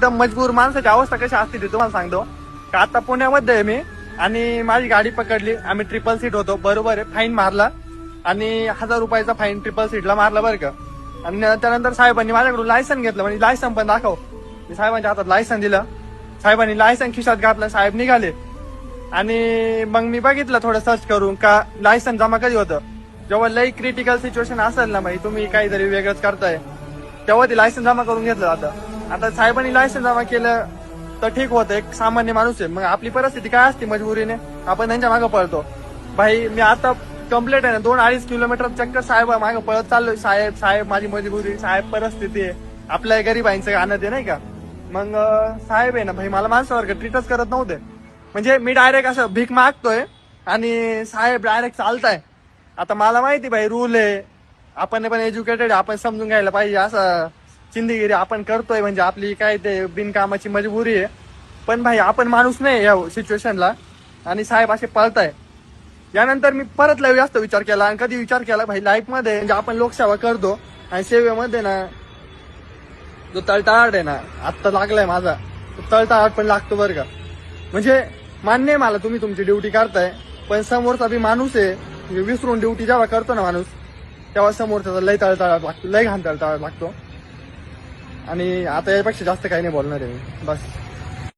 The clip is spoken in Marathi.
एकदम मजबूर माणसाची अवस्था कशी असते ती तुम्हाला सांगतो का. आता पुण्यामध्ये आहे मी आणि माझी गाडी पकडली, आम्ही ट्रिपल सीट होतो, बरोबर आहे, फाईन मारला आणि 1000 रुपयाचा फाईन ट्रिपल सीटला मारला बरं का. आणि त्यानंतर साहेबांनी माझ्याकडून लायसन घेतलं, म्हणजे लायसन पण दाखव. मी साहेबांच्या हातात लायसन दिलं, साहेबांनी लायसन खिशात घातलं, साहेब निघाले. आणि मग मी बघितलं थोडं सर्च करून का लायसन जमा कधी होतं, जेव्हा लई क्रिटिकल सिच्युएशन असेल ना, म्हणजे तुम्ही काहीतरी वेगळंच करताय, तेव्हा ते लायसन जमा करून घेतलं जातं. आता साहेबांनी लायसन जमा केलं तर ठीक होतं, एक सामान्य माणूस आहे. मग आपली परिस्थिती काय असते, मजबुरीने आपण त्यांच्या मागे पळतो. भाई मी आता कंप्लीट आहे ना 2-2.5 किलोमीटर चक्कर साहेब मागे पळत चाललोय. साहेब साहेब माझी मजबुरी, साहेब परिस्थिती आहे, आपल्या गरीबांचं गाणं ते नाही का. मग साहेब आहे ना भाई मला माणसासारखं ट्रीटच करत नव्हते. म्हणजे मी डायरेक्ट असं भीक मागतोय आणि साहेब डायरेक्ट चालताय. आता मला माहिती भाई रूल आहे, आपण पण एज्युकेटेड, आपण समजून घ्यायला पाहिजे. असं चिंदीगिरी आपण करतोय म्हणजे आपली काय ते बिनकामाची मजबुरी आहे. पण भाई आपण माणूस नाही या सिच्युएशनला, आणि साहेब असे पळताय. यानंतर मी परत लय जास्त विचार केला, आणि कधी विचार केला भाई लाईफ मध्ये म्हणजे आपण लोकसेवा करतो आणि सेवेमध्ये ना जो तळतळाट आहे ना आत्ता लागलाय माझा, तो तळतळाट पण लागतो बरं का. म्हणजे मान्य आहे मला तुम्ही तुमची ड्युटी करताय, पण समोरचा बी माणूस आहे. म्हणजे विसरून ड्युटी जेव्हा करतो ना माणूस, तेव्हा समोरचा लय तळतळाट लागतो, लय घाण तळतळाट लागतो. आणि आता यापेक्षा जास्त काही नाही बोलणार आहे मी, बस.